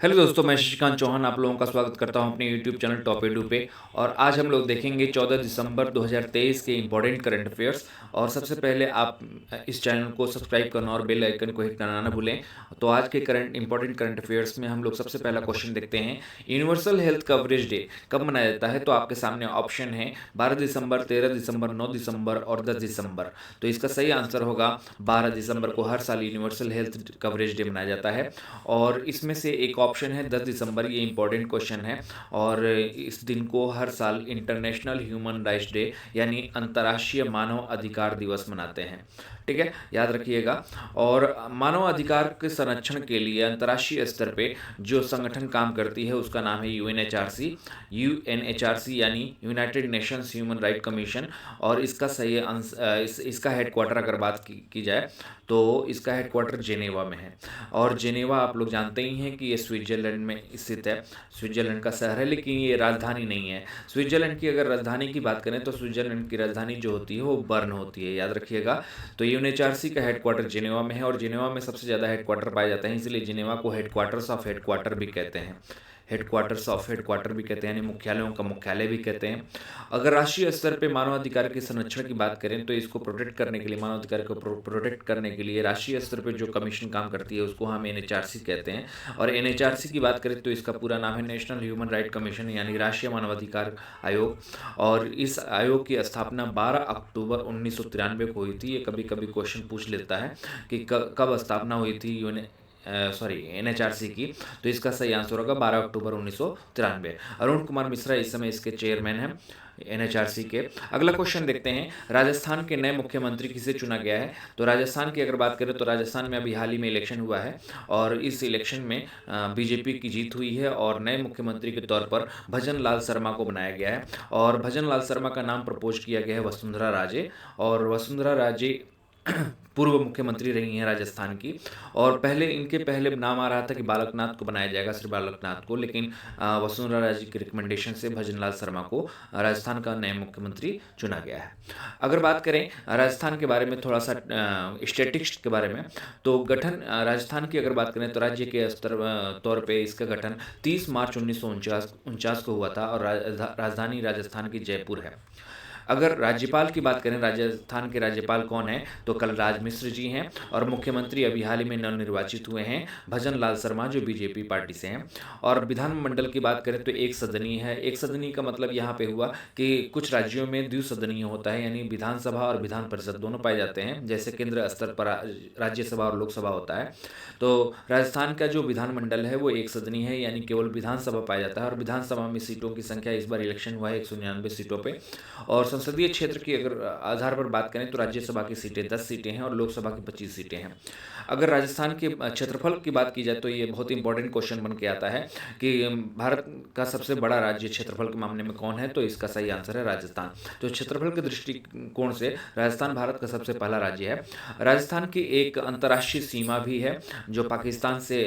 Hello दोस्तों, मैं शशिकांत चौहान आप लोगों का स्वागत करता हूं अपने यूट्यूब चैनल टॉप एडू पे। और आज हम लोग देखेंगे 14 दिसंबर 2023 के इंपॉर्टेंट करंट अफेयर्स। और सबसे पहले आप इस चैनल को सब्सक्राइब करना और बेल आइकन को हिट करना ना भूलें। तो आज के इंपॉर्टेंट करंट अफेयर्स में हम लोग सबसे पहला क्वेश्चन देखते हैं, यूनिवर्सल हेल्थ कवरेज डे कब मनाया जाता है। तो आपके सामने ऑप्शन है 12 दिसंबर, 13 दिसंबर, 9 दिसंबर और 10 दिसंबर। तो इसका सही आंसर होगा 12 दिसंबर को हर साल यूनिवर्सल हेल्थ कवरेज डे मनाया जाता है। और इसमें से एक ऑप्शन है 10 दिसंबर, ये इंपॉर्टेंट क्वेश्चन है। और इस दिन को हर साल इंटरनेशनल ह्यूमन राइट्स डे यानी अंतर्राष्ट्रीय मानव अधिकार दिवस मनाते हैं। ठीक है, याद रखिएगा। और मानव अधिकार के संरक्षण के लिए अंतर्राष्ट्रीय स्तर पे जो संगठन काम करती है उसका नाम है यूएनएचआरसी। यूएनएचआरसी यानी United Nations human right commission. और इसका सही इसका हेडक्वार्टर अगर बात की जाए तो इसका हेडक्वार्टर जेनेवा में है। और जेनेवा आप लोग जानते ही हैं कि ये स्विट्जरलैंड में स्थित है, स्विट्जरलैंड का शहर है, लेकिन ये राजधानी नहीं है। स्विट्जरलैंड की अगर राजधानी की बात करें तो स्विट्जरलैंड की राजधानी जो होती है वो बर्न होती है, याद रखिएगा। तो यूएनएचआरसी का हेडक्वार्टर जेनेवा में है और जेनेवा में सबसे ज़्यादा हेडक्वार्टर पाए जाते हैं, इसलिए जेनेवा को हेडक्वार्टर्स ऑफ हेडक्वार्टर भी कहते हैं। हेडक्वार्टर्स ऑफ हेडक्वार्टर भी कहते हैं, यानी मुख्यालयों का मुख्यालय भी कहते हैं। अगर राष्ट्रीय स्तर पे मानवाधिकार के संरक्षण की बात करें तो इसको प्रोटेक्ट करने के लिए, मानवाधिकार को प्रोटेक्ट करने के लिए राष्ट्रीय स्तर पे जो कमीशन काम करती है उसको हम एनएचआरसी कहते हैं। और एनएचआरसी की बात करें तो इसका पूरा नाम है नेशनल ह्यूमन राइट कमीशन यानी राष्ट्रीय मानवाधिकार आयोग। और इस आयोग की स्थापना 12 अक्टूबर 1993 को हुई थी। ये कभी कभी क्वेश्चन पूछ लेता है कि कब स्थापना हुई थी एनएचआरसी की। तो इसका सही आंसर होगा 12 अक्टूबर 1993। अरुण कुमार मिश्रा इस समय इसके चेयरमैन हैं एनएचआरसी के। अगला क्वेश्चन देखते हैं, राजस्थान के नए मुख्यमंत्री किसे चुना गया है। तो राजस्थान की अगर बात करें तो राजस्थान में अभी हाल ही में इलेक्शन हुआ है और इस इलेक्शन में बीजेपी की जीत हुई है और नए मुख्यमंत्री के तौर पर भजन लाल शर्मा को बनाया गया है। और भजन लाल शर्मा का नाम प्रपोज किया गया है वसुंधरा राजे। और वसुंधरा राजे पूर्व मुख्यमंत्री रही हैं राजस्थान की। और इनके पहले नाम आ रहा था कि बालकनाथ को बनाया जाएगा, श्री बालकनाथ को, लेकिन वसुंधरा राजे की रिकमेंडेशन से भजनलाल शर्मा को राजस्थान का नया मुख्यमंत्री चुना गया है। अगर बात करें राजस्थान के बारे में थोड़ा सा स्टैटिस्टिक्स के बारे में, तो गठन राजस्थान की अगर बात करें तो राज्य के स्तर तौर पे इसका गठन 30 मार्च 1949 को हुआ था और राजधानी राजस्थान की जयपुर है। अगर राज्यपाल की बात करें, राजस्थान के राज्यपाल कौन है, तो कलराज मिश्र जी हैं। और मुख्यमंत्री अभी हाल ही में नवनिर्वाचित हुए हैं भजन लाल शर्मा, जो बीजेपी पार्टी से हैं। और विधानमंडल की बात करें तो एक सदनीय है। एक सदनीय का मतलब यहाँ पे हुआ कि कुछ राज्यों में द्विसदनीय होता है, यानी विधानसभा और विधान परिषद दोनों पाए जाते हैं, जैसे केंद्र स्तर पर राज्यसभा और लोकसभा होता है। तो राजस्थान का जो विधानमंडल है वो एक सदनीय है, यानी केवल विधानसभा पाया जाता है। और विधानसभा में सीटों की संख्या, इस बार इलेक्शन हुआ है 199 सीटों पर। और संसदीय क्षेत्र की अगर आधार पर बात करें तो राज्यसभा की सीटें 10 सीटें हैं और लोकसभा की 25 सीटें हैं। अगर राजस्थान के क्षेत्रफल की बात की जाए तो ये बहुत इंपॉर्टेंट क्वेश्चन बन के आता है कि भारत का सबसे बड़ा राज्य क्षेत्रफल के मामले में कौन है। तो इसका सही आंसर है राजस्थान। तो क्षेत्रफल के दृष्टिकोण से राजस्थान भारत का सबसे पहला राज्य है। राजस्थान की एक अंतर्राष्ट्रीय सीमा भी है जो पाकिस्तान से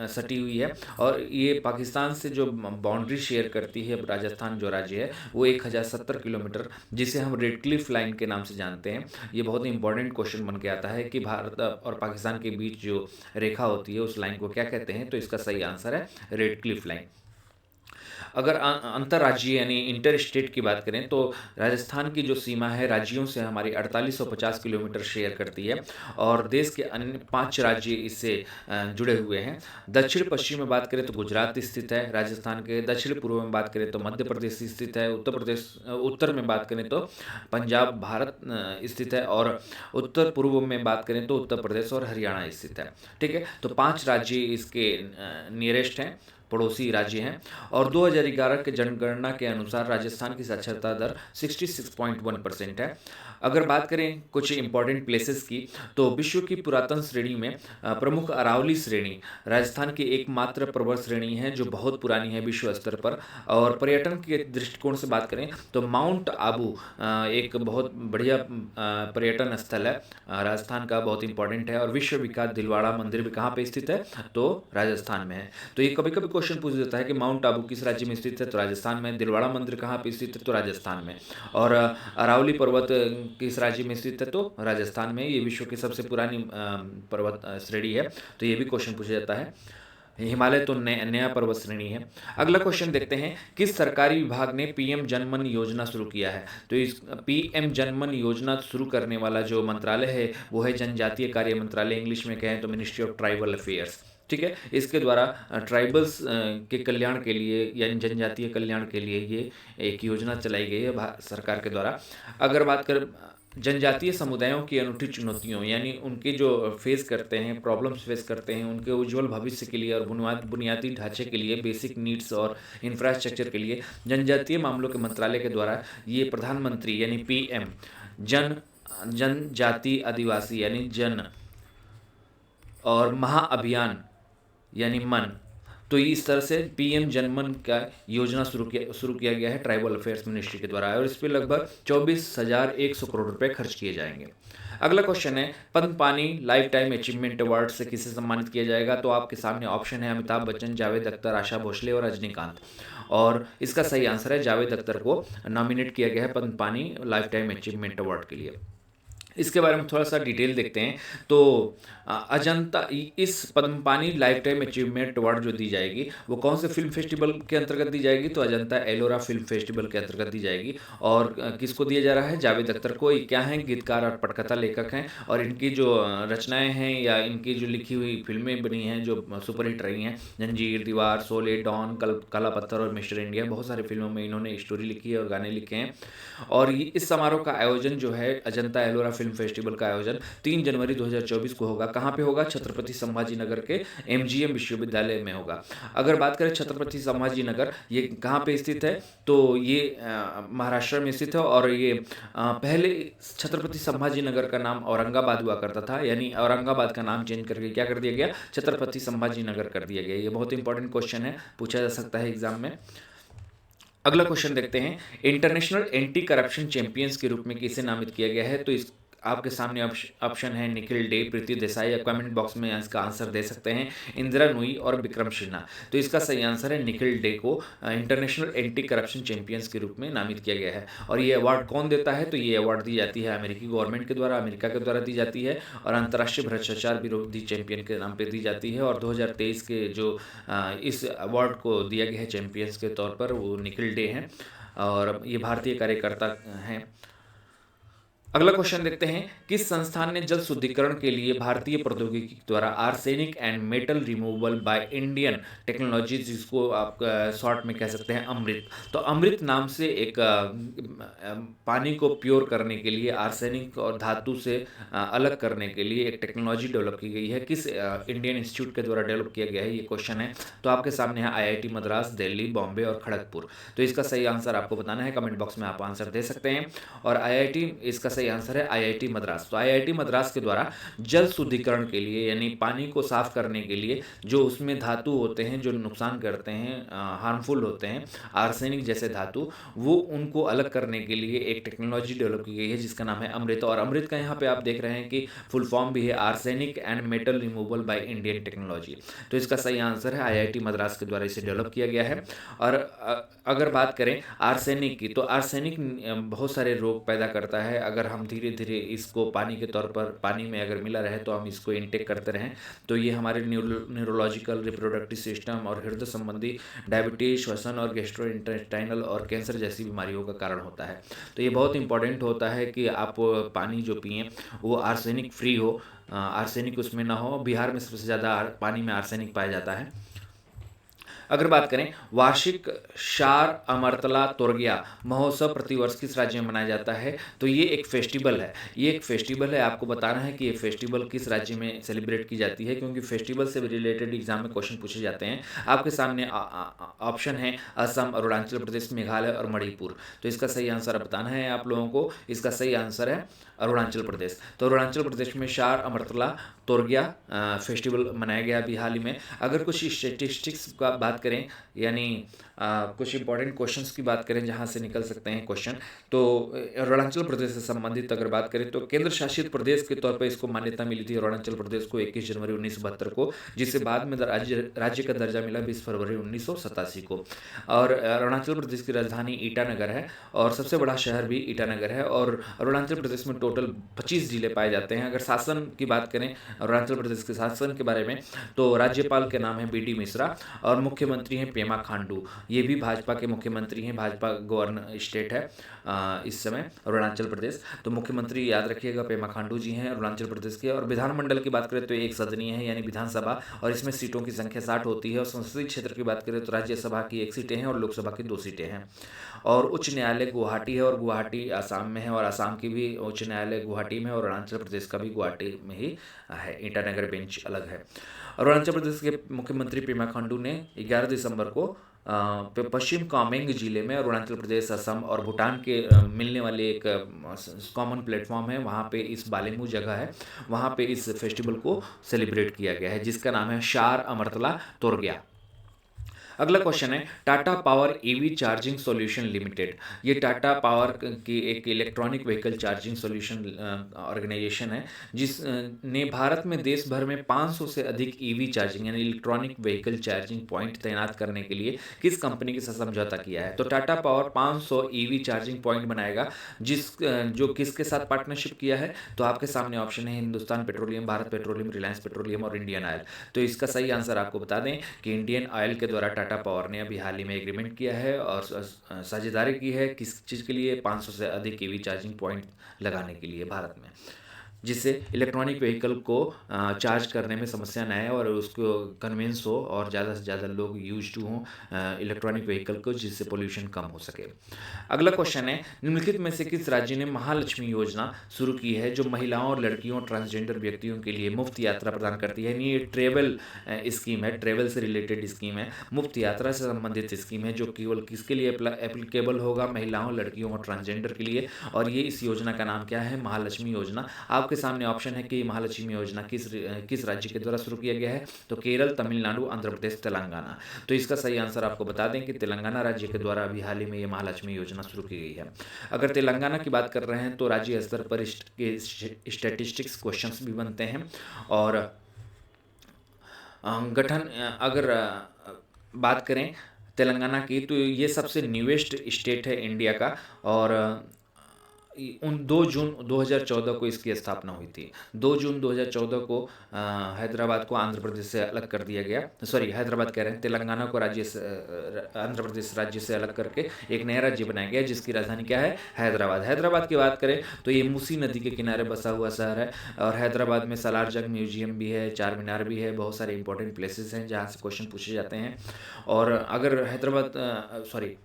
सटी हुई है। और ये पाकिस्तान से जो बाउंड्री शेयर करती है राजस्थान जो राज्य है वो 1070 किलोमीटर, जिसे हम रेड क्लिफ लाइन के नाम से जानते हैं। ये बहुत ही इंपॉर्टेंट क्वेश्चन बन के आता है कि भारत और पाकिस्तान के बीच जो रेखा होती है उस लाइन को क्या कहते हैं। तो इसका सही आंसर है रेड क्लिफ लाइन। अगर अंतर्राज्यीय यानी इंटर स्टेट की बात करें तो राजस्थान की जो सीमा है राज्यों से हमारी 4850 किलोमीटर शेयर करती है। और देश के अन्य 5 राज्य इससे जुड़े हुए हैं। दक्षिण पश्चिम में बात करें तो गुजरात स्थित है। राजस्थान के दक्षिण पूर्व में बात करें तो मध्य प्रदेश स्थित है। उत्तर में बात करें तो पंजाब भारत स्थित है। और उत्तर पूर्व में बात करें तो उत्तर प्रदेश और हरियाणा स्थित है। ठीक है, तो 5 राज्य इसके नियरेस्ट हैं, पड़ोसी राज्य हैं। और 2011 के जनगणना के अनुसार राजस्थान की साक्षरता दर 66.1% है। अगर बात करें कुछ इंपॉर्टेंट प्लेसेस की, तो विश्व की पुरातन श्रेणी में प्रमुख अरावली श्रेणी राजस्थान की एकमात्र पर्वत श्रेणी है जो बहुत पुरानी है विश्व स्तर पर। और पर्यटन के दृष्टिकोण से बात करें तो माउंट आबू एक बहुत बढ़िया पर्यटन स्थल है, राजस्थान का बहुत इंपॉर्टेंट है। और विश्व विख्यात दिलवाड़ा मंदिर भी कहाँ पे स्थित है, तो राजस्थान में है। तो ये कभी कभी क्वेश्चन पूछ देता है कि माउंट आबू किस राज्य में स्थित है, तो राजस्थान में। दिलवाड़ा मंदिर कहाँ पे स्थित है, तो राजस्थान में। और अरावली पर्वत किस राज्य में स्थित है, तो राजस्थान में। ये विश्व की सबसे पुरानी पर्वत श्रेणी है, तो ये भी क्वेश्चन पूछा जाता है। हिमालय तो नया पर्वत श्रेणी है। अगला क्वेश्चन देखते हैं, किस सरकारी विभाग ने पीएम जनमन योजना शुरू किया है? तो इस पीएम जनमन योजना शुरू करने वाला जो मंत्रालय है वो है जनजातीय कार्य मंत्रालय, इंग्लिश में कहें तो मिनिस्ट्री ऑफ ट्राइबल अफेयर्स। ठीक है, इसके द्वारा ट्राइबल्स के कल्याण के लिए यानी जनजातीय कल्याण के लिए ये एक योजना चलाई गई है सरकार के द्वारा। अगर बात करें जनजातीय समुदायों की अनूठी चुनौतियों यानी उनके जो फेस करते हैं, प्रॉब्लम्स फेस करते हैं, उनके उज्जवल भविष्य के लिए और बुनियादी ढांचे के लिए, बेसिक नीड्स और इंफ्रास्ट्रक्चर के लिए जनजातीय मामलों के मंत्रालय के द्वारा ये प्रधानमंत्री यानी पीएम जनजाति आदिवासी यानी जन और महाअभियान यानी मन, तो इस तरह से पीएम जनमन का योजना शुरू किया गया है ट्राइबल अफेयर्स मिनिस्ट्री के द्वारा और इस पर लगभग 24,100 करोड़ रुपए खर्च किए जाएंगे। अगला क्वेश्चन है, पद्म पानी लाइफ टाइम अचीवमेंट अवार्ड से किसे सम्मानित किया जाएगा? तो आपके सामने ऑप्शन है अमिताभ बच्चन, जावेद अख्तर, आशा भोसले और रजनीकांत, और इसका सही आंसर है जावेद अख्तर को नॉमिनेट किया गया है पद्म पानी लाइफ टाइम अचीवमेंट अवार्ड के लिए। इसके बारे में थोड़ा सा डिटेल देखते हैं। तो अजंता इस Padmapani life time achievement award जो दी जाएगी वो कौन से फिल्म फेस्टिवल के अंतर्गत दी जाएगी? तो अजंता एलोरा फिल्म फेस्टिवल के अंतर्गत दी जाएगी। और किसको दिया जा रहा है? जावेद अख्तर को। ये क्या हैं? गीतकार और पटकथा लेखक हैं और इनकी जो रचनाएँ हैं या इनकी जो लिखी हुई फिल्में बनी हैं जो सुपरहिट रही हैं, जंजीर, दीवार, शोले, डॉन, काला पत्थर और मिस्टर इंडिया, बहुत सारी फिल्मों में इन्होंने स्टोरी लिखी है और गाने लिखे हैं। और इस समारोह का आयोजन जो है अजंता एलोरा फिल्म फेस्टिवल का आयोजन 3 जनवरी 2024 को होगा। कहाँ पे होगा? छत्रपति संभाजी नगर के एमजीएम विश्वविद्यालय में होगा। अगर बात करें छत्रपति संभाजी नगर, ये कहाँ पे स्थित है? तो ये महाराष्ट्र में स्थित है और ये पहले छत्रपति संभाजी नगर का नाम औरंगाबाद हुआ करता था, यानी औरंगाबाद का नाम चेंज करके क्या कर दिया गया? छत्रपति संभाजी नगर कर दिया गया। ये बहुत इंपॉर्टेंट क्वेश्चन है, पूछा जा सकता है एग्जाम में। अगला क्वेश्चन देखते हैं, इंटरनेशनल एंटी करप्शन चैंपियंस के रूप में किसे नामित किया गया है? तो इस आपके सामने ऑप्शन है निखिल डे, प्रीति देसाई, या कमेंट बॉक्स में इसका आंसर दे सकते हैं इंदिरा नुई और विक्रम सिन्हा। तो इसका सही आंसर है निखिल डे को इंटरनेशनल एंटी करप्शन चैंपियंस के रूप में नामित किया गया है। और ये अवार्ड कौन देता है? तो ये अवार्ड दी जाती है अमेरिकी गवर्नमेंट के द्वारा, अमेरिका के द्वारा दी जाती है और अंतर्राष्ट्रीय भ्रष्टाचार विरोधी चैंपियन के नाम पर दी जाती है। और 2023 के जो इस अवार्ड को दिया गया है चैंपियंस के तौर पर वो निखिल डे हैं और ये भारतीय कार्यकर्ता हैं। अगला क्वेश्चन देखते हैं, किस संस्थान ने जल शुद्धिकरण के लिए भारतीय प्रौद्योगिकी द्वारा arsenic and metal removal by Indian technology, जिसको आप शॉर्ट में कह सकते हैं अमृत, तो अमृत नाम से एक पानी को प्योर करने के लिए, आर्सेनिक और धातु से अलग करने के लिए एक टेक्नोलॉजी डेवलप की गई है। किस इंडियन इंस्टीट्यूट के द्वारा डेवलप किया गया है? ये क्वेश्चन है। तो आपके सामने है आईआईटी मद्रास, दिल्ली, बॉम्बे और खड़गपुर। तो इसका सही आंसर आपको बताना है, कमेंट बॉक्स में आप आंसर दे सकते हैं। और आईआईटी, इसका सही आंसर है आईआईटी मद्रास। तो आईआईटी मद्रास के द्वारा जल शुद्धिकरण के लिए यानी पानी को साफ करने के लिए जो उसमें धातु होते हैं जो नुकसान करते हैं, हार्मफुल होते हैं, आर्सेनिक जैसे धातु, वो उनको अलग करने के लिए एक टेक्नोलॉजी डेवलप की गई है जिसका नाम है अमृत। और अमृत का यहाँ पे आप देख रहे हैं कि फुल फॉर्म भी है arsenic and metal removal by Indian technology. तो इसका सही आंसर है आईआईटी मद्रास के द्वारा इसे डेवलप किया गया है। और अगर बात करें आर्सेनिक की, तो आर्सेनिक बहुत सारे रोग पैदा करता है। अगर हम धीरे धीरे इसको पानी के तौर पर, पानी में अगर मिला रहे तो हम इसको इनटेक करते रहें तो ये हमारे न्यूरोलॉजिकल, रिप्रोडक्टिव सिस्टम और हृदय संबंधी, डायबिटीज, श्वसन और गैस्ट्रोइंटेस्टाइनल और कैंसर जैसी बीमारियों का कारण होता है। तो ये बहुत इंपॉर्टेंट होता है कि आप पानी जो पिएं वो आर्सेनिक फ्री हो, आर्सेनिक उसमें ना हो। बिहार में सबसे ज़्यादा पानी में आर्सेनिक पाया जाता है। अगर बात करें वार्षिक शार अमरतला तोरगिया महोत्सव प्रतिवर्ष किस राज्य में मनाया जाता है? तो ये एक फेस्टिवल है, ये एक फेस्टिवल है। आपको बताना है कि ये फेस्टिवल किस राज्य में सेलिब्रेट की जाती है, क्योंकि फेस्टिवल से रिलेटेड एग्जाम में क्वेश्चन पूछे जाते हैं। आपके सामने ऑप्शन है असम, अरुणाचल प्रदेश, मेघालय और मणिपुर। तो इसका सही आंसर बताना है आप लोगों को। इसका सही आंसर है अरुणाचल प्रदेश। तो अरुणाचल प्रदेश में शार अमरतला तोरगिया फेस्टिवल मनाया गया अभी हाल ही में। अगर कुछ स्टेटिस्टिक्स का बात बात करें, यानी कुछ इंपॉर्टेंट क्वेश्चंस की बात करें जहां से निकल सकते हैं क्वेश्चन, तो अरुणाचल प्रदेश से संबंधित अगर बात करें तो केंद्र शासित प्रदेश के तौर पर इसको मान्यता मिली थी अरुणाचल प्रदेश को 21 जनवरी 1972 को, जिसे बाद में राज्य का दर्जा मिला 20 फरवरी 1987 को। और अरुणाचल प्रदेश की राजधानी ईटानगर है और सबसे बड़ा शहर भी ईटानगर है। और अरुणाचल प्रदेश में टोटल 25 जिले पाए जाते हैं। अगर शासन की बात करें अरुणाचल प्रदेश के शासन के बारे में, तो राज्यपाल के नाम है BD मिश्रा और मुख्यमंत्री हैं पेमा खांडू। ये भी भाजपा के मुख्यमंत्री हैं, भाजपा गवर्नर स्टेट है इस समय अरुणाचल प्रदेश। तो मुख्यमंत्री याद रखिएगा पेमा खांडू जी हैं अरुणाचल प्रदेश के। और विधानमंडल की बात करें तो एक सदनीय है यानी विधानसभा, और इसमें सीटों की संख्या 60 होती है। और संसदीय क्षेत्र की बात करें तो राज्यसभा की 1 सीटें हैं और लोकसभा की 2 सीटें हैं। और उच्च न्यायालय गुवाहाटी है और गुवाहाटी आसाम में है, और आसाम की भी उच्च न्यायालय गुवाहाटी में, और अरुणाचल प्रदेश का भी गुवाहाटी में ही है। ईटानगर बेंच अलग है। अरुणाचल प्रदेश के मुख्यमंत्री पेमा खांडू ने 11 दिसंबर को पश्चिम कामेंग जिले में अरुणाचल प्रदेश, असम और भूटान के मिलने वाले एक कॉमन प्लेटफॉर्म है, वहाँ पे इस बालेमू जगह है, वहाँ पे इस फेस्टिवल को सेलिब्रेट किया गया है, जिसका नाम है शार अमरतला तोरग्या। अगला क्वेश्चन है Tata power EV charging solution limited. ये टाटा पावर की एक electronic vehicle charging solution organization है, जिस ने भारत में देश भर में 500 से अधिक EV चार्जिंग यानी इलेक्ट्रॉनिक व्हीकल चार्जिंग पॉइंट तैनात करने के लिए किस कंपनी के साथ समझौता किया है? तो Tata power 500 EV charging point बनाएगा, जो किसके साथ पार्टनरशिप किया है? तो आपके सामने ऑप्शन है Hindustan petroleum, Bharat petroleum, Reliance petroleum और इंडियन ऑयल। तो इसका सही आंसर आपको बता दें कि इंडियन ऑयल के द्वारा टाटा पावर ने अभी हाल ही में एग्रीमेंट किया है और साझेदारी की है किस चीज़ के लिए? 500 से अधिक EV चार्जिंग पॉइंट लगाने के लिए भारत में, जिससे इलेक्ट्रॉनिक व्हीकल को चार्ज करने में समस्या न आए और उसको कन्वेंस हो और ज़्यादा से ज़्यादा लोग यूज टू हों इलेक्ट्रॉनिक व्हीकल को, जिससे पोल्यूशन कम हो सके। अगला क्वेश्चन है निम्नलिखित में से किस राज्य ने महालक्ष्मी योजना शुरू की है, जो महिलाओं और लड़कियों और ट्रांसजेंडर व्यक्तियों के लिए मुफ्त यात्रा प्रदान करती है? यानी ये ट्रेवल स्कीम है, ट्रेवल से रिलेटेड स्कीम है, मुफ्त यात्रा से संबंधित स्कीम है, जो केवल किसके लिए एप्लीकेबल होगा? महिलाओं, लड़कियों और ट्रांसजेंडर के लिए। और ये इस योजना का नाम क्या है? महालक्ष्मी योजना। आपके सामने ऑप्शन है कि महालक्ष्मी योजना किस राज्य के द्वारा शुरू किया गया है? तो केरल, तमिलनाडु, आंध्र प्रदेश, तेलंगाना। तो इसका सही आंसर आपको बता दें कि तेलंगाना राज्य के द्वारा अभी हाल ही में ये महालक्ष्मी योजना शुरू की गई है। अगर तेलंगाना की बात कर रहे हैं तो राज्य स्तर पर स्टैटिस्टिक्स क्वेश्चंस भी बनते हैं। और गठन अगर बात करें तेलंगाना की, तो ये सबसे न्यूएस्ट स्टेट है इंडिया का। और 2 जून 2014 को इसकी स्थापना हुई थी। 2 जून 2014 को हैदराबाद को आंध्र प्रदेश से अलग कर दिया गया। सॉरी, हैदराबाद कह रहे हैं, तेलंगाना को आंध्र प्रदेश राज्य से अलग करके एक नया राज्य बनाया गया, जिसकी राजधानी क्या है? हैदराबाद। हैदराबाद की बात करें तो ये मूसी नदी के किनारे बसा हुआ शहर है। और हैदराबाद में सलार जंग म्यूजियम भी है, चार मीनार भी है, बहुत सारे इंपॉर्टेंट प्लेसेस हैं जहाँ से क्वेश्चन पूछे जाते हैं। और अगर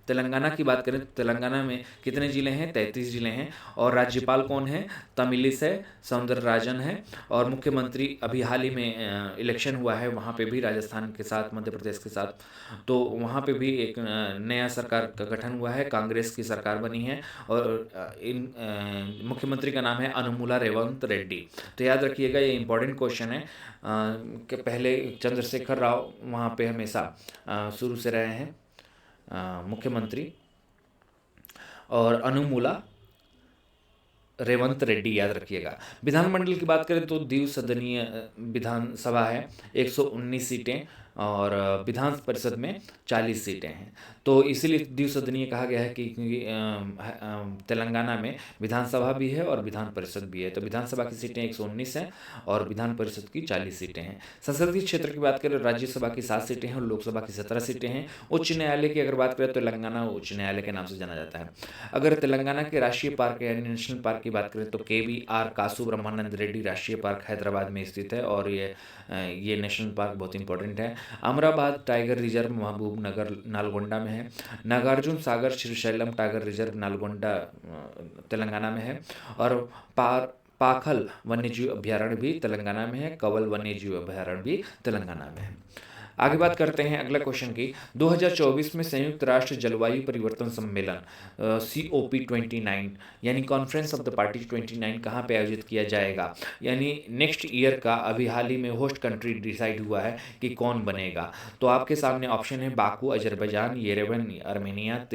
तेलंगाना की बात करें तो तेलंगाना में कितने ज़िले हैं? 33 ज़िले हैं। और राज्यपाल कौन है? तमिलिस है, सौंदरराजन है। और मुख्यमंत्री अभी हाल ही में इलेक्शन हुआ है वहाँ पे भी, राजस्थान के साथ, मध्य प्रदेश के साथ, तो वहाँ पे भी एक नया सरकार का गठन हुआ है, कांग्रेस की सरकार बनी है। और इन मुख्यमंत्री का नाम है अनुमुला रेवंत रेड्डी। तो याद रखिएगा, ये इंपॉर्टेंट क्वेश्चन है कि पहले चंद्रशेखर राव वहाँ पे हमेशा शुरू से रहे हैं मुख्यमंत्री, और अनुमुला रेवंत रेड्डी, याद रखिएगा। विधानमंडल की बात करें तो द्विसदनीय विधानसभा है, 119 सीटें, और विधान परिषद में 40 सीटें हैं। तो इसीलिए द्विसदनीय कहा गया है कि क्योंकि तेलंगाना में विधानसभा भी है और विधान परिषद भी है। तो विधानसभा की सीटें 119 हैं और विधान परिषद की 40 सीटें हैं। संसदीय क्षेत्र की बात करें, राज्यसभा की 7 सीटें हैं और लोकसभा की 17 सीटें हैं। उच्च न्यायालय की अगर बात करें तो तेलंगाना उच्च न्यायालय के नाम से जाना जाता है। अगर तेलंगाना के राष्ट्रीय पार्क यानी नेशनल पार्क की बात करें तो KVR कासु ब्रह्मानंद रेड्डी राष्ट्रीय पार्क हैदराबाद में स्थित है, और ये नेशनल पार्क बहुत इंपॉर्टेंट है। अमराबाद टाइगर रिजर्व महबूबनगर नालगोंडा में है। नागार्जुन सागर श्रीशैलम टाइगर रिजर्व नालगोंडा तेलंगाना में है। और पाखल वन्यजीव अभ्यारण्य भी तेलंगाना में है। कवल वन्यजीव अभ्यारण्य भी तेलंगाना में है। आगे बात करते हैं अगला क्वेश्चन की। 2024 में संयुक्त राष्ट्र जलवायु परिवर्तन सम्मेलन COP29 यानी कॉन्फ्रेंस ऑफ द पार्टी 29 कहाँ पे आयोजित किया जाएगा, यानी नेक्स्ट ईयर का अभी हाल ही में होस्ट कंट्री डिसाइड हुआ है कि कौन बनेगा। तो आपके सामने ऑप्शन है Baku Azerbaijan, Yerevan Armenia,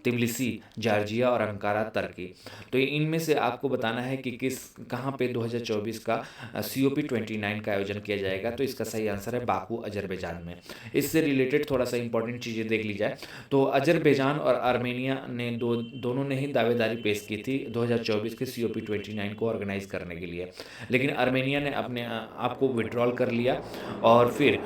Tbilisi Georgia और अंकारा तुर्की। तो इनमें से आपको बताना है कि किस कहाँ पे 2024 का COP29 का आयोजन किया जाएगा। तो इसका सही आंसर है बाकू अजरबैजान में। इससे रिलेटेड थोड़ा सा इंपॉर्टेंट चीज़ें देख ली जाए तो अजरबैजान और आर्मेनिया ने दोनों ने ही दावेदारी पेश की थी 2024 के COP29 को ऑर्गेनाइज करने के लिए, लेकिन आर्मेनिया ने अपने आप को विड्रॉल कर लिया और फिर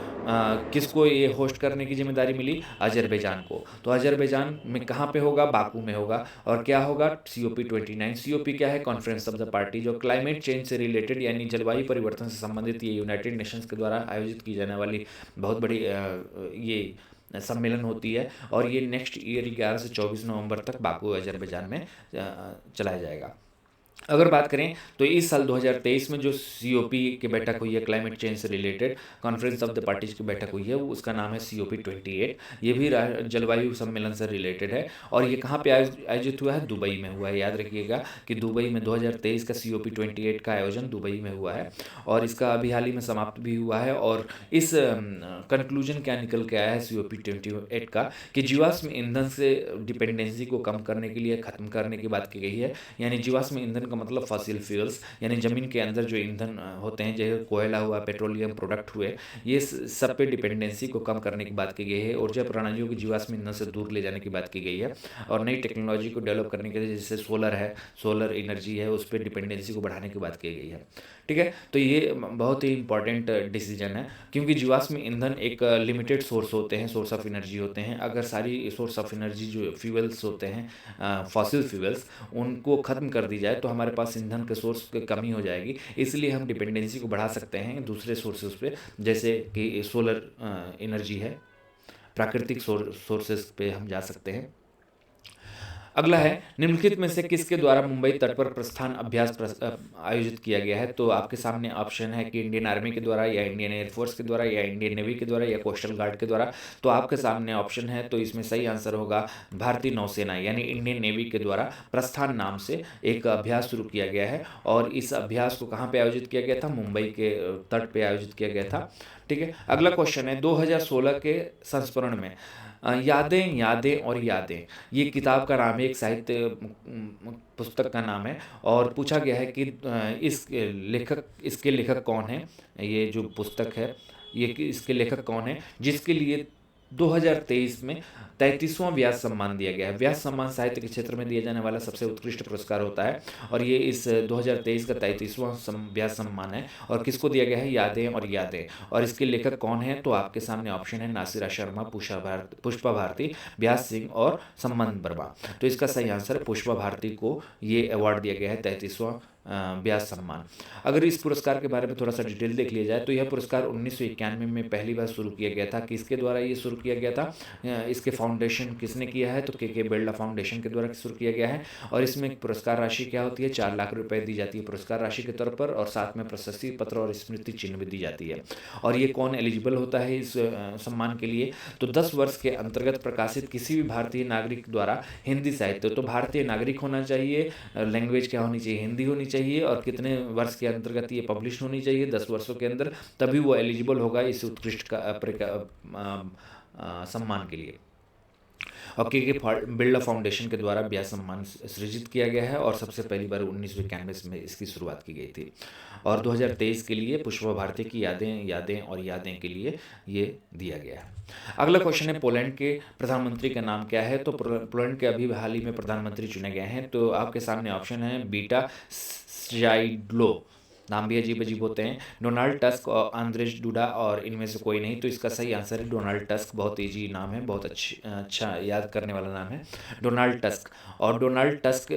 किसको ये होस्ट करने की जिम्मेदारी मिली, अजरबैजान को। तो अजरबैजान में कहाँ पे होगा, बाकू में होगा। और क्या होगा, COP29। COP क्या है, कॉन्फ्रेंस ऑफ द पार्टी, जो क्लाइमेट चेंज से रिलेटेड यानी जलवायु परिवर्तन से संबंधित ये यूनाइटेड नेशंस के द्वारा आयोजित की जाने वाली बहुत बड़ी ये सम्मेलन होती है। और ये नेक्स्ट ईयर 11 से 24 नवंबर तक बाकू अजरबैजान में चलाया जाएगा। अगर बात करें तो इस साल 2023 में जो COP की बैठक हुई है, क्लाइमेट चेंज से related conference of the parties की बैठक हुई है, वो उसका नाम है COP28। ये भी जलवायु सम्मेलन से रिलेटेड है और ये कहाँ पे आयोजित हुआ है, दुबई में हुआ है। याद रखिएगा कि दुबई में 2023 का COP28 का आयोजन दुबई में हुआ है और इसका अभी हाल ही में समाप्त भी हुआ है। और इस कंक्लूजन क्या निकल के आया है COP28 का कि जीवाश्म ईंधन से डिपेंडेंसी को कम करने के लिए, ख़त्म करने की बात की गई है। यानी जीवाश्म ईंधन मतलब फॉसिल फ्यूल्स यानी ज़मीन के अंदर जो ईंधन होते हैं, जैसे कोयला हुआ, पेट्रोलियम प्रोडक्ट हुए, ये सब पे डिपेंडेंसी को कम करने की बात की गई है। ऊर्जा प्रणालियों को जीवाश्म ईंधन से दूर ले जाने की बात की गई है और नई टेक्नोलॉजी को डेवलप करने के लिए, जैसे सोलर है, सोलर एनर्जी है, उस पर डिपेंडेंसी को बढ़ाने की बात की गई है। ठीक है, तो ये बहुत ही इंपॉर्टेंट डिसीजन है क्योंकि जीवाश्म ईंधन एक लिमिटेड सोर्स होते हैं, सोर्स ऑफ एनर्जी होते हैं। अगर सारी सोर्स ऑफ एनर्जी जो फ्यूल्स होते हैं, फॉसिल फ्यूल्स, उनको ख़त्म कर दी जाए तो हमारे पास ईंधन के सोर्स की कमी हो जाएगी। इसलिए हम डिपेंडेंसी को बढ़ा सकते हैं दूसरे सोर्सेज पे, जैसे कि सोलर एनर्जी है, प्राकृतिक सोर्सेज पे हम जा सकते हैं। अगला है, निम्नलिखित में से किसके द्वारा मुंबई तट पर प्रस्थान अभ्यास आयोजित किया गया है। तो आपके सामने ऑप्शन है कि इंडियन आर्मी के द्वारा, या इंडियन एयरफोर्स के द्वारा, या इंडियन नेवी के द्वारा, या कोस्टल गार्ड के द्वारा। तो आपके सामने ऑप्शन है, तो इसमें सही आंसर होगा भारतीय नौसेना यानी इंडियन नेवी के द्वारा प्रस्थान नाम से एक अभ्यास शुरू किया गया है। और इस अभ्यास को कहाँ पर आयोजित किया गया था, मुंबई के तट पर आयोजित किया गया था। ठीक है, अगला क्वेश्चन है, 2016 के संस्करण में यादें यादें और यादें, ये किताब का नाम है, एक साहित्य पुस्तक का नाम है। और पूछा गया है कि इसके लेखक कौन है, ये जो पुस्तक है ये इसके लेखक कौन है, जिसके लिए 2023 में 33वां व्यास सम्मान दिया गया है। व्यास सम्मान साहित्य के क्षेत्र में दिया जाने वाला सबसे उत्कृष्ट पुरस्कार होता है और ये इस 2023 का 33वां व्यास सम्मान है। और किसको दिया गया है, यादें और यादें। और इसके लेखक कौन है, तो आपके सामने ऑप्शन है नासिरा शर्मा, पुष्पा भारती, व्यास सिंह और सम्मान वर्मा। तो इसका सही आंसर पुष्पा भारती को ये अवार्ड दिया गया है, 33वां व्यास सम्मान। अगर इस पुरस्कार के बारे में थोड़ा सा डिटेल देख लिया जाए तो यह पुरस्कार 1991 में पहली बार शुरू किया गया था। किसके द्वारा ये शुरू किया गया था, इसके फाउंडेशन किसने किया है, तो के बिरला फाउंडेशन के द्वारा शुरू किया गया है। और इसमें पुरस्कार राशि क्या होती है, 4 लाख रुपए दी जाती है पुरस्कार राशि के तौर पर, और साथ में प्रशस्ति पत्र और स्मृति चिन्ह भी दी जाती है। और ये कौन एलिजिबल होता है इस सम्मान के लिए, तो 10 वर्ष के अंतर्गत प्रकाशित किसी भी भारतीय नागरिक द्वारा हिंदी साहित्य, तो भारतीय नागरिक होना चाहिए, लैंग्वेज क्या होनी चाहिए, हिंदी होनी चाहिए, और कितने वर्ष के अंतर्गत ये पब्लिश होनी चाहिए, 10 वर्षों के अंदर, तभी वो एलिजिबल होगा इस उत्कृष्ट सम्मान के लिए। और के बिरला फाउंडेशन के द्वारा व्यास सम्मान सृजित किया गया है और सबसे पहली बार 1991 में इसकी शुरुआत की गई थी। और 2023 के लिए पुष्पा भारती की यादें यादें और यादें के लिए ये दिया गया है। अगला क्वेश्चन है, पोलैंड के प्रधानमंत्री का नाम क्या है। तो पोलैंड के अभी हाल ही में प्रधानमंत्री चुने गए हैं। तो आपके सामने ऑप्शन है बीटा स्जाइडलो, नाम भी अजीब अजीब होते हैं, डोनाल्ड टस्क और आंद्रेज डूडा, और इनमें से कोई नहीं। तो इसका सही आंसर है डोनाल्ड टस्क। बहुत ईजी नाम है, बहुत अच्छा याद करने वाला नाम है डोनाल्ड टस्क। और डोनाल्ड टस्क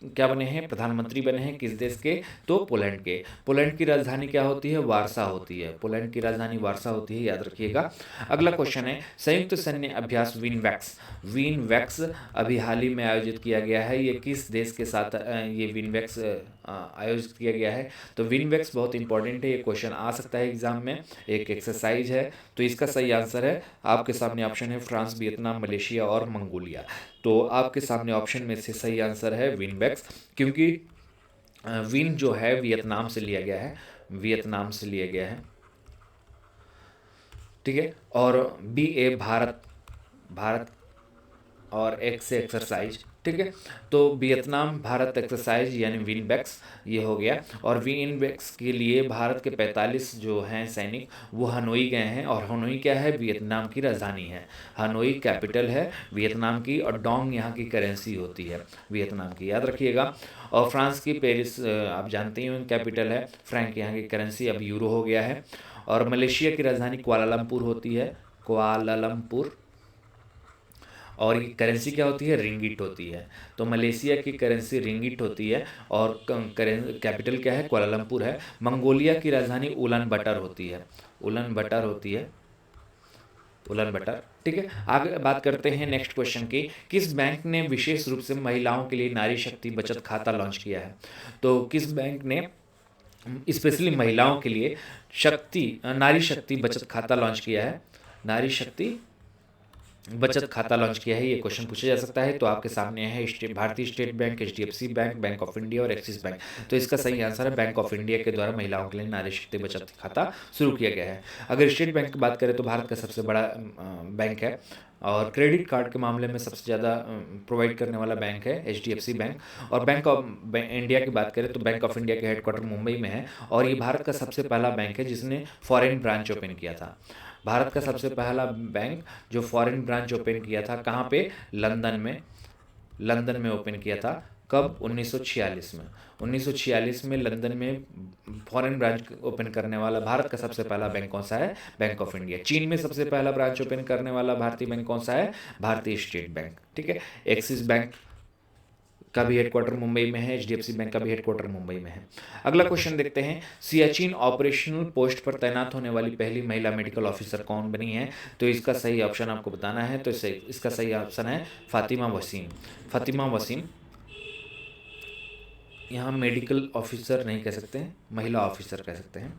क्या बने हैं, प्रधानमंत्री बने हैं, किस देश के, तो पोलैंड के। पोलैंड की राजधानी क्या होती है, वारसा होती है। पोलैंड की राजधानी वारसा होती है, याद रखिएगा। अगला क्वेश्चन है, संयुक्त सैन्य अभ्यास विनवैक्स। विनवैक्स अभी हाल ही में आयोजित किया गया है, ये किस देश के साथ ये विनवैक्स आयोजित किया गया है। तो विनवैक्स बहुत इंपॉर्टेंट है, ये क्वेश्चन आ सकता है एग्जाम में, एक एक्सरसाइज है। तो इसका सही आंसर है, आपके सामने ऑप्शन है फ्रांस, वियतनाम, मलेशिया और मंगोलिया। तो आपके सामने ऑप्शन में से सही आंसर है विनवैक्स, क्योंकि विन जो है वियतनाम से लिया गया है, वियतनाम से लिया गया है, ठीक है। और बी ए भारत, भारत और एक से एक्सरसाइज, ठीक है। तो वियतनाम भारत एक्सरसाइज यानी विनवैक्स ये हो गया। और विनवैक्स के लिए भारत के 45 जो हैं सैनिक वो हनोई गए हैं, और हनोई क्या है, वियतनाम की राजधानी है। हनोई कैपिटल है वियतनाम की, और डोंग यहाँ की करेंसी होती है वियतनाम की, याद रखिएगा। और फ्रांस की पेरिस आप जानते ही कैपिटल है, फ्रैंक यहाँ की करेंसी अब यूरो हो गया है। और मलेशिया की राजधानी कुआलालंपुर होती है, कुआलालंपुर, और ये करेंसी क्या होती है, रिंगिट होती है। तो मलेशिया की करेंसी रिंगिट होती है, और कैपिटल क्या है, कुआलालंपुर है। मंगोलिया की राजधानी उलान बटर होती है, उलान बटर होती है, उलान बटर, ठीक है। आगे बात करते हैं नेक्स्ट क्वेश्चन की, किस बैंक ने विशेष रूप से महिलाओं के लिए नारी शक्ति बचत खाता लॉन्च किया है। तो किस बैंक ने स्पेशली महिलाओं के लिए नारी शक्ति बचत खाता लॉन्च किया है, नारी शक्ति बचत खाता लॉन्च किया है, ये क्वेश्चन पूछा जा सकता है। तो आपके सामने है भारतीय state bank, HDFC bank, bank of India और एक्सिस बैंक। तो इसका सही आंसर है बैंक ऑफ इंडिया के द्वारा महिलाओं के लिए नारी शक्ति बचत खाता शुरू किया गया है। अगर स्टेट बैंक की बात करें तो भारत का सबसे बड़ा बैंक है, और क्रेडिट कार्ड के मामले में सबसे ज़्यादा प्रोवाइड करने वाला बैंक है HDFC बैंक। और बैंक ऑफ इंडिया की बात करें तो बैंक ऑफ इंडिया के हेडक्वार्टर मुंबई में है, और ये भारत का सबसे पहला बैंक है जिसने फॉरेन ब्रांच ओपन किया था। भारत का सबसे पहला बैंक जो फॉरेन ब्रांच ओपन किया था, कहाँ पे, लंदन में, लंदन में ओपन किया था। कब, 1946 में। 1946 में लंदन में फॉरेन ब्रांच ओपन करने वाला भारत का सबसे पहला बैंक कौन सा है, बैंक ऑफ इंडिया। चीन में सबसे पहला ब्रांच ओपन करने वाला भारतीय बैंक कौन सा है, भारतीय स्टेट बैंक, ठीक है। एक्सिस बैंक का भी हेडक्वार्टर मुंबई में है, HDFC बैंक का भी हेडक्वार्टर मुंबई में है। अगला क्वेश्चन देखते हैं, सियाचिन ऑपरेशनल पोस्ट पर तैनात होने वाली पहली महिला मेडिकल ऑफिसर कौन बनी है। तो इसका सही ऑप्शन आपको बताना है। तो इसका सही ऑप्शन है फातिमा वसीम, फातिमा वसीम। यहाँ मेडिकल ऑफिसर नहीं कह सकते हैं, महिला ऑफिसर कह सकते हैं,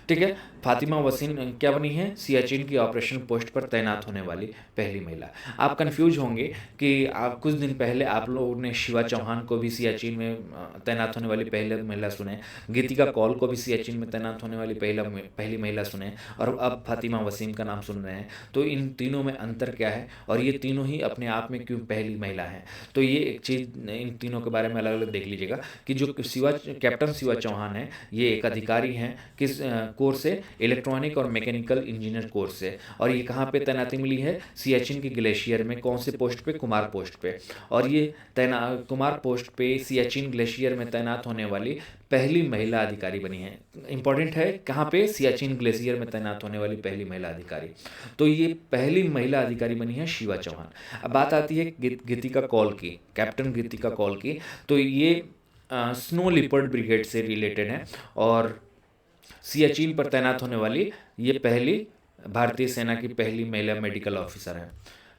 ठीक है। फातिमा वसीम क्या बनी है, सियाचिन की ऑपरेशन पोस्ट पर तैनात होने वाली पहली महिला। आप कंफ्यूज होंगे कि आप कुछ दिन पहले आप लोगों ने शिवा चौहान को भी सियाचिन में तैनात होने वाली पहली महिला सुने, गीतिका कौल को भी सियाचिन में तैनात होने वाली पहली महिला सुने, और अब फातिमा वसीम का नाम सुन रहे हैं। तो इन तीनों में अंतर क्या है, और ये तीनों ही अपने आप में क्यों पहली महिला हैं। तो ये एक चीज़ इन तीनों के बारे में अलग अलग देख लीजिएगा कि जो कैप्टन शिवा चौहान है, ये एक अधिकारी हैं किस कोर्स से, इलेक्ट्रॉनिक और मैकेनिकल इंजीनियर कोर्स से। और ये कहाँ पे तैनाती मिली है, सियाचिन के ग्लेशियर में। कौन से पोस्ट पे, कुमार पोस्ट पे। और ये कुमार पोस्ट पे सियाचिन ग्लेशियर में तैनात होने वाली पहली महिला अधिकारी बनी है। इंपॉर्टेंट है, कहाँ पे, सियाचिन ग्लेशियर में तैनात होने वाली पहली महिला अधिकारी। तो ये पहली महिला अधिकारी बनी है शिवा चौहान। अब बात आती है गीतिका कौल की, कैप्टन गीतिका कौल की। तो ये स्नो लिपर्ड ब्रिगेड से रिलेटेड है, और सियाचिन पर तैनात होने वाली ये पहली भारतीय सेना की पहली महिला मेडिकल ऑफिसर है,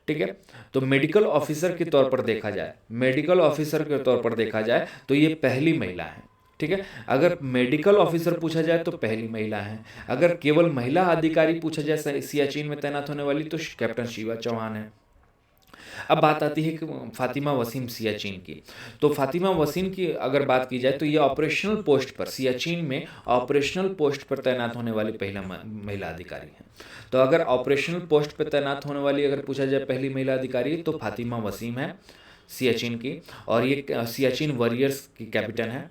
ठीक है। तो मेडिकल ऑफिसर के तौर पर देखा जाए, मेडिकल ऑफिसर के तौर पर देखा जाए तो ये पहली महिला है, ठीक है। अगर मेडिकल ऑफिसर पूछा जाए तो पहली महिला है। अगर केवल महिला अधिकारी पूछा जाए सियाचिन में तैनात होने वाली, तो कैप्टन शिवा चौहान है। अब बात आती है कि फातिमा वसीम सियाचिन की। तो फातिमा वसीम की अगर बात की जाए तो ये ऑपरेशनल पोस्ट पर, सियाचिन में ऑपरेशनल पोस्ट पर तैनात होने वाली पहला महिला अधिकारी है। तो अगर ऑपरेशनल पोस्ट पर तैनात होने वाली अगर पूछा जाए पहली महिला अधिकारी, तो फातिमा वसीम है सियाचिन की, और ये सियाचिन वॉरियर्स की कैप्टन है।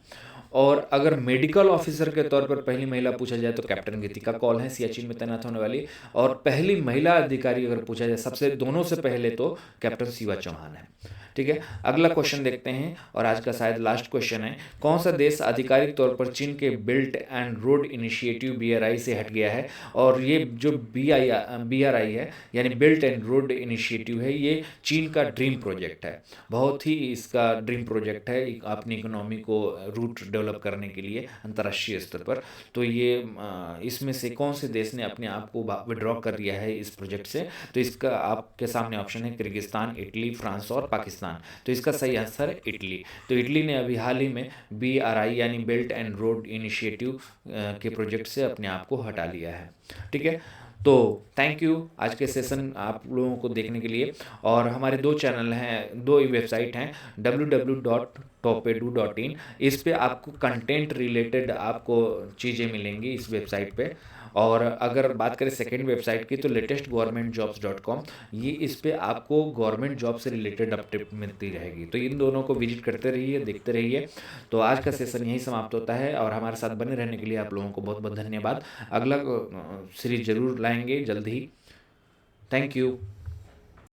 और अगर मेडिकल ऑफिसर के तौर पर पहली महिला पूछा जाए तो कैप्टन गीतिका कौल है सियाचिन में तैनात होने वाली। और पहली महिला अधिकारी अगर पूछा जाए सबसे दोनों से पहले, तो कैप्टन शिवा चौहान है, ठीक है, अगला क्वेश्चन देखते हैं और आज का शायद लास्ट क्वेश्चन है। कौन सा देश आधिकारिक तौर पर चीन के built and road initiative BRI से हट गया है? और ये जो BRI है यानी बिल्ट एंड रोड इनिशिएटिव है, ये चीन का ड्रीम प्रोजेक्ट है, बहुत ही इसका ड्रीम प्रोजेक्ट है अपनी इकोनॉमी को रूट डेवलप करने के लिए अंतर्राष्ट्रीय स्तर पर। तो ये इसमें से कौन से देश ने अपने आप को विड्रॉ कर दिया है इस प्रोजेक्ट से? तो इसका आपके सामने ऑप्शन है किर्गिस्तान, इटली, फ्रांस और पाकिस्तान। तो इसका सही आंसर है इटली। तो इटली ने अभी हाल ही में BRI यानी बेल्ट एंड रोड इनिशिएटिव के प्रोजेक्ट से अपने आप को हटा लिया है। ठीक है, तो थैंक यू आज के सेशन आप लोगों को देखने के लिए। और हमारे 2 चैनल हैं, 2 वेबसाइट हैं, www.topedu.in। इस पे आपको कंटेंट रिलेटेड आपको चीज़ें मिलेंगी इस वेबसाइट पे। और अगर बात करें सेकेंड वेबसाइट की तो latestgovernmentjobs.com, ये इस पे आपको गवर्नमेंट जॉब से रिलेटेड अपडेट मिलती रहेगी। तो इन दोनों को विजिट करते रहिए, देखते रहिए। तो आज का सेशन यही समाप्त होता है और हमारे साथ बने रहने के लिए आप लोगों को बहुत बहुत धन्यवाद। अगला सीरीज जरूर लाएंगे जल्द ही। Thank you.